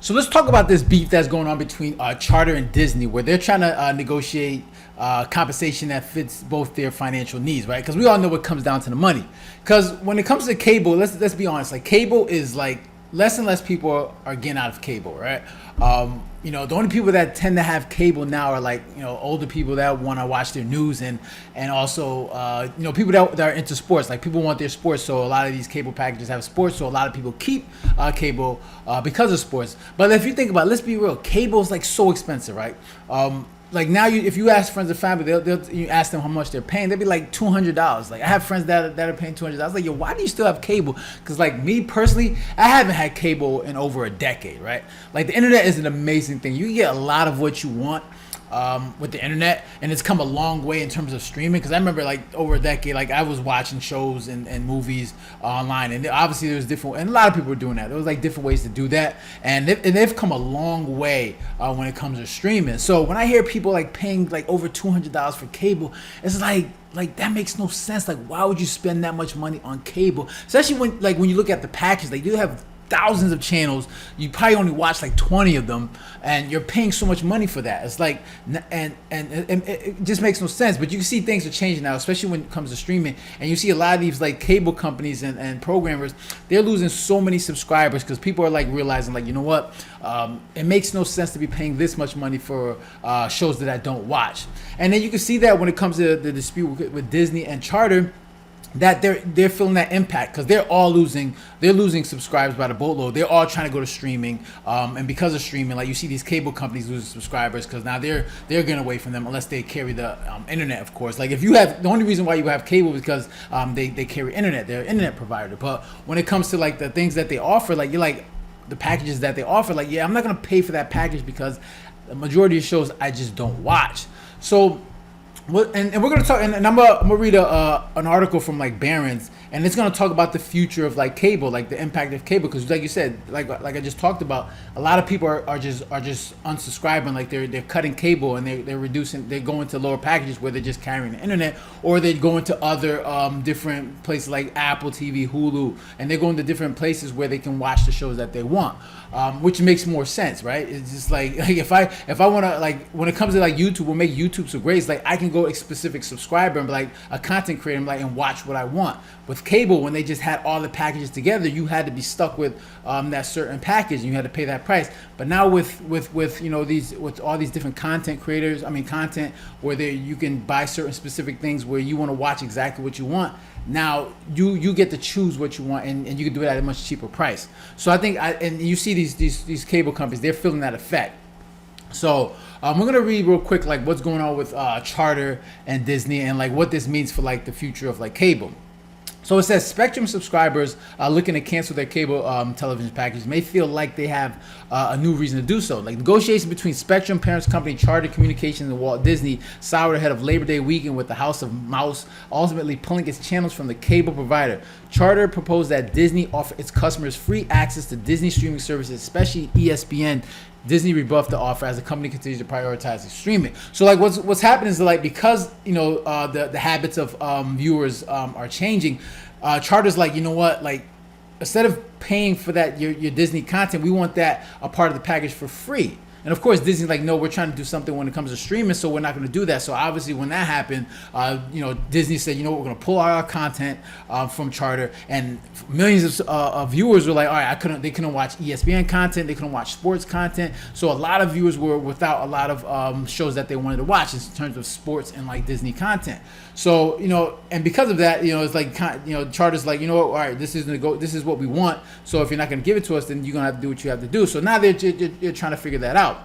So let's talk about this beef that's going on between Charter and Disney, where they're trying to negotiate compensation that fits both their financial needs, right? Because we all know what comes down to the money. Because when it comes to cable, let's be honest, like cable is like less and less people are getting out of cable, right? The only people that tend to have cable now are like older people that want to watch their news and also people that are into sports. Like people want their sports, so a lot of these cable packages have sports. So a lot of people keep cable because of sports. But if you think about it, let's be real, cable is like so expensive, right? Like now, if you ask friends and family, you ask them how much they're paying, they'll be like $200. Like I have friends that are paying $200. Like, yo, why do you still have cable? Because like me personally, I haven't had cable in over a decade, right? Like the internet is an amazing thing. You can get a lot of what you want with the internet, and it's come a long way in terms of streaming. Because I remember like over a decade, like I was watching shows and movies online, and obviously there's different, and a lot of people were doing that. There was like different ways to do that, and they've come a long way when it comes to streaming. So when I hear people like paying like over $200 for cable, it's like that makes no sense. Like why would you spend that much money on cable, especially when you look at the package? Like you have thousands of channels, you probably only watch like 20 of them, and you're paying so much money for that. It's like, and it just makes no sense. But you can see things are changing now, especially when it comes to streaming, and you see a lot of these like cable companies and programmers, they're losing so many subscribers because people are like realizing like, you know what, it makes no sense to be paying this much money for shows that I don't watch. And then you can see that when it comes to the dispute with Disney and Charter, that they're feeling that impact because they're losing subscribers by the boatload. They're all trying to go to streaming, and because of streaming, like you see these cable companies losing subscribers because now they're getting away from them unless they carry the internet, of course. Like if you have, the only reason why you have cable is because they carry internet, they're an internet provider. But when it comes to like the things that they offer, like you're like the packages that they offer, like I'm not gonna pay for that package because the majority of shows I just don't watch. So. And we're gonna talk, and I'm gonna read an article from like Barron's, and it's gonna talk about the future of like cable, like the impact of cable, because like you said, like I just talked about, a lot of people are just unsubscribing, like they're cutting cable and they're reducing, they're going to lower packages where they're just carrying the internet, or they're going to other different places like Apple TV, Hulu, and they're going to different places where they can watch the shows that they want, which makes more sense, right? It's just like if I want to, like when it comes to like YouTube, what make YouTube so great is like I can go a specific subscriber and be like a content creator and watch what I want. With cable, when they just had all the packages together, you had to be stuck with that certain package and you had to pay that price. But now with all these different content creators, content where you can buy certain specific things where you want to watch exactly what you want. Now you get to choose what you want, and you can do it at a much cheaper price. So I think and you see these cable companies, they're feeling that effect. So we're gonna read real quick like what's going on with Charter and Disney and like what this means for like the future of like cable. So it says Spectrum subscribers looking to cancel their cable television package may feel like they have a new reason to do so. Like negotiations between Spectrum parent company Charter Communications and Walt Disney soured ahead of Labor Day weekend, with the House of Mouse ultimately pulling its channels from the cable provider. Charter proposed that Disney offer its customers free access to Disney streaming services, especially ESPN. Disney rebuffed the offer as the company continues to prioritize streaming. So like what's happening is like because the habits of viewers are changing, Charter's like, you know what, like instead of paying for that your Disney content, we want that a part of the package for free. And of course, Disney's like, no, we're trying to do something when it comes to streaming, so we're not going to do that. So obviously, when that happened, Disney said, you know what, we're going to pull our content from Charter, and millions of viewers were like, all right, they couldn't watch ESPN content, they couldn't watch sports content. So a lot of viewers were without a lot of shows that they wanted to watch in terms of sports and like Disney content. So and because of that, it's like Charter's like, you know what, all right, this is what we want. So if you're not going to give it to us, then you're going to have to do what you have to do. So now they're trying to figure that out.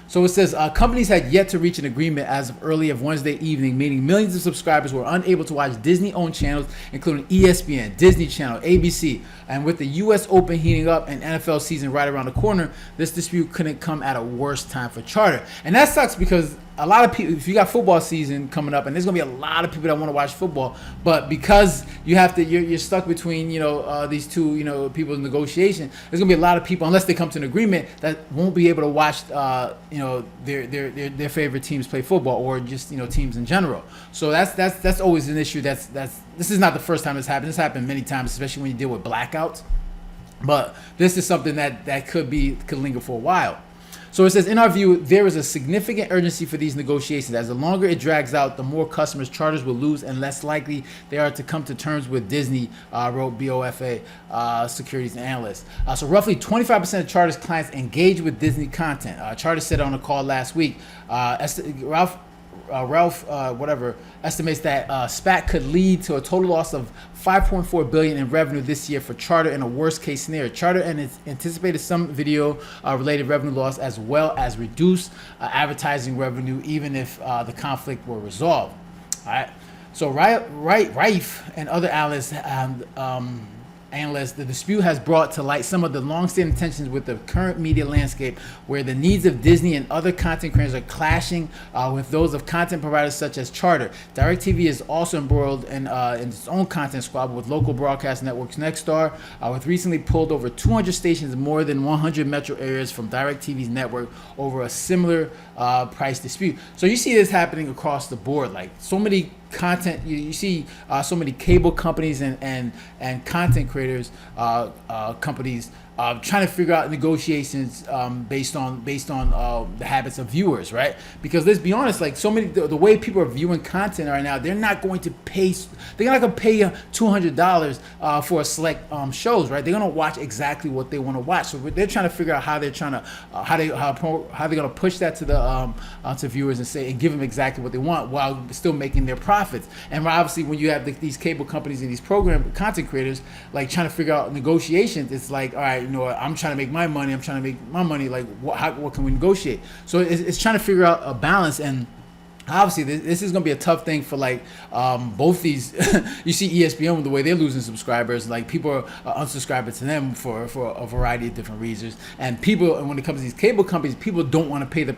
So it says companies had yet to reach an agreement as of early of Wednesday evening, meaning millions of subscribers were unable to watch Disney-owned channels, including ESPN, Disney Channel, ABC. And with the U.S. Open heating up and NFL season right around the corner, this dispute couldn't come at a worse time for Charter. And that sucks because a lot of people, if you got football season coming up, and there's gonna be a lot of people that want to watch football, but because you're stuck between these two people's negotiation, there's gonna be a lot of people, unless they come to an agreement, that won't be able to watch their favorite teams play football, or just teams in general. So that's always an issue. This is not the first time it's happened. This happened many times, especially when you deal with blackouts. But this is something that could linger for a while. So it says, in our view, there is a significant urgency for these negotiations. As the longer it drags out, the more customers Charters will lose, and less likely they are to come to terms with Disney, wrote BofA securities analyst. So roughly 25% of Charters clients engage with Disney content. Charter said on a call last week. Ralph whatever estimates that SPAC could lead to a total loss of $5.4 billion in revenue this year for Charter in a worst case scenario. Charter anticipated some video related revenue loss as well as reduced advertising revenue even if the conflict were resolved. All right. So Rife and other analysts, the dispute has brought to light some of the long-standing tensions with the current media landscape, where the needs of Disney and other content creators are clashing with those of content providers such as Charter. DirecTV is also embroiled in its own content squabble with local broadcast networks Nexstar, with recently pulled over 200 stations in more than 100 metro areas from DirecTV's network over a similar price dispute. So you see this happening across the board, like so many content you see so many cable companies and content creators companies trying to figure out negotiations based on the habits of viewers, right? Because let's be honest, like so many the way people are viewing content right now, they're not going to pay $200 for a select shows, right? They're gonna watch exactly what they want to watch. So they're trying to figure out how they're trying to how they're gonna push that to the to viewers and give them exactly what they want while still making their profits. And obviously, when you have these cable companies and these program content creators like trying to figure out negotiations, it's like, all right, you know, I'm trying to make my money. Like, what can we negotiate? So it's trying to figure out a balance. And obviously, this is going to be a tough thing for like both these. You see ESPN, the way they're losing subscribers, like people are unsubscribing to them for a variety of different reasons. And people, and when it comes to these cable companies, people don't want to pay for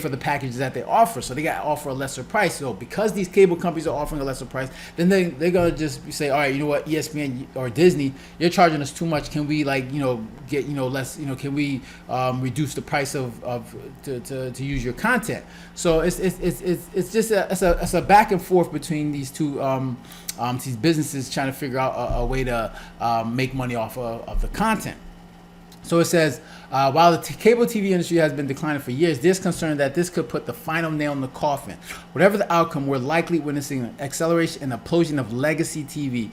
the packages that they offer. So they got to offer a lesser price. So because these cable companies are offering a lesser price, then they're going to just say, all right, you know what, ESPN or Disney, you're charging us too much. Can we get less? Can we reduce the price to use your content? So it's just a back and forth between these two these businesses trying to figure out a way to make money off of the content. So it says, while the cable TV industry has been declining for years, there's concern that this could put the final nail in the coffin. Whatever the outcome, we're likely witnessing an acceleration and implosion of legacy TV,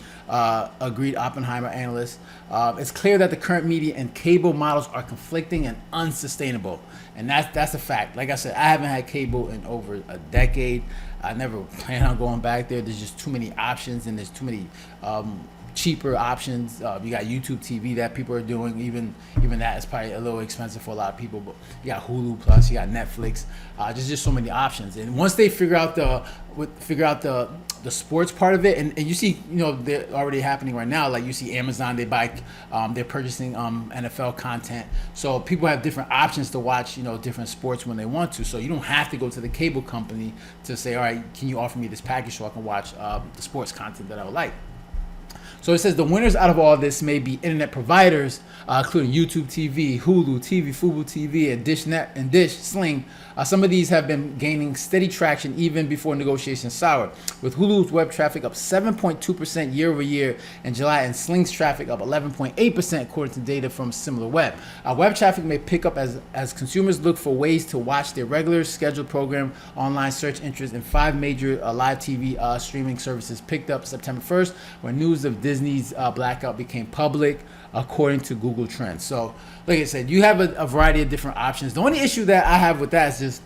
agreed Oppenheimer analyst. It's clear that the current media and cable models are conflicting and unsustainable. And that's a fact. Like I said, I haven't had cable in over a decade. I never plan on going back there. There's just too many options, and there's too many cheaper options. You got YouTube TV that people are doing. Even that is probably a little expensive for a lot of people. But you got Hulu Plus, you got Netflix. There's just so many options. And once they figure out the sports part of it, and you see, they're already happening right now. Like you see Amazon, they're purchasing NFL content. So people have different options to watch, different sports when they want to. So you don't have to go to the cable company to say, all right, can you offer me this package so I can watch the sports content that I would like. So it says the winners out of all this may be internet providers, including YouTube TV, Hulu TV, Fubo TV, and DishNet and Dish Sling. Some of these have been gaining steady traction even before negotiations soured, with Hulu's web traffic up 7.2% year over year in July, and Sling's traffic up 11.8% according to data from SimilarWeb. Web traffic may pick up as consumers look for ways to watch their regular scheduled program. Online search interest in 5 major live TV streaming services picked up September 1st, when news of Disney's blackout became public, according to Google Trends. So, like I said, you have a variety of different options. The only issue that I have with that is just,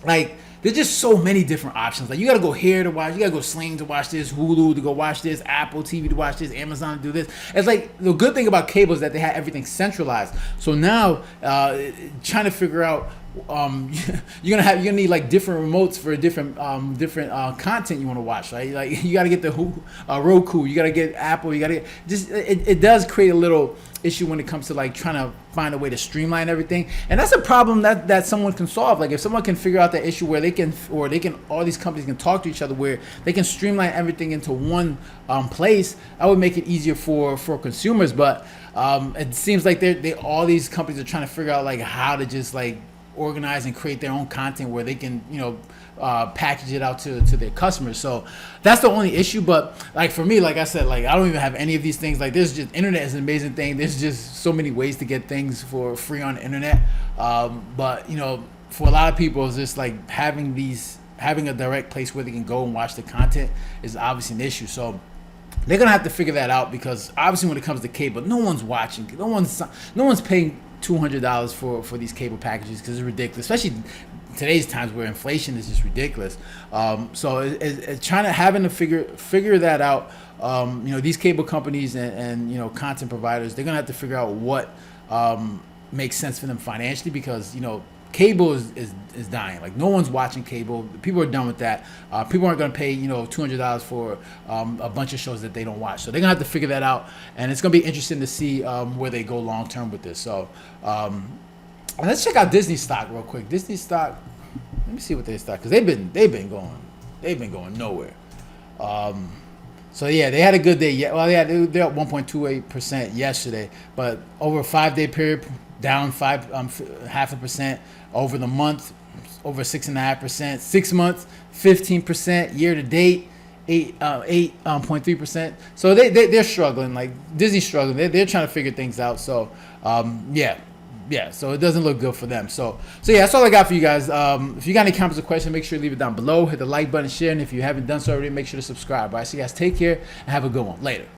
like, there's just so many different options. Like, you gotta go here to watch, you gotta go Sling to watch this, Hulu to go watch this, Apple TV to watch this, Amazon to do this. It's like, the good thing about cable is that they have everything centralized. So now, trying to figure out, you're gonna need like different remotes for different content you want to watch, right? Like, you got to get the Roku, you got to get Apple, you got to just it does create a little issue when it comes to like trying to find a way to streamline everything. And that's a problem that someone can solve. Like, if someone can figure out that issue where all these companies can talk to each other, where they can streamline everything into one place, that would make it easier for consumers. But it seems like all these companies are trying to figure out like how to just like organize and create their own content where they can, package it out to their customers. So that's the only issue. But like for me, like I said, like I don't even have any of these things. Like there's just internet is an amazing thing. There's just so many ways to get things for free on the internet. But for a lot of people, it's just like having a direct place where they can go and watch the content is obviously an issue. So they're gonna have to figure that out, because obviously when it comes to cable, no one's watching. No one's paying $200 for these cable packages, because it's ridiculous, especially today's times where inflation is just ridiculous. So it's having to figure that out. These cable companies and content providers, they're gonna have to figure out what makes sense for them financially, because cable is dying. Like no one's watching cable. People are done with that. People aren't going to pay $200 for a bunch of shows that they don't watch. So they're going to have to figure that out, and it's going to be interesting to see where they go long term with this. So let's check out Disney stock real quick. Disney stock. Let me see what they stock, because they've been going nowhere. So yeah, they had a good day. Yeah, well, yeah, they're up 1.28% yesterday, but over a 5-day period, down 0.5%. Over the month, over 6.5%. 6 months, 15%. Year to date, 8.3%. So they're struggling. Like Disney's struggling. They're trying to figure things out. So yeah. So it doesn't look good for them. So yeah, that's all I got for you guys. If you got any comments or questions, make sure to leave it down below. Hit the like button, share, and if you haven't done so already, make sure to subscribe. All right, so you guys take care and have a good one. Later.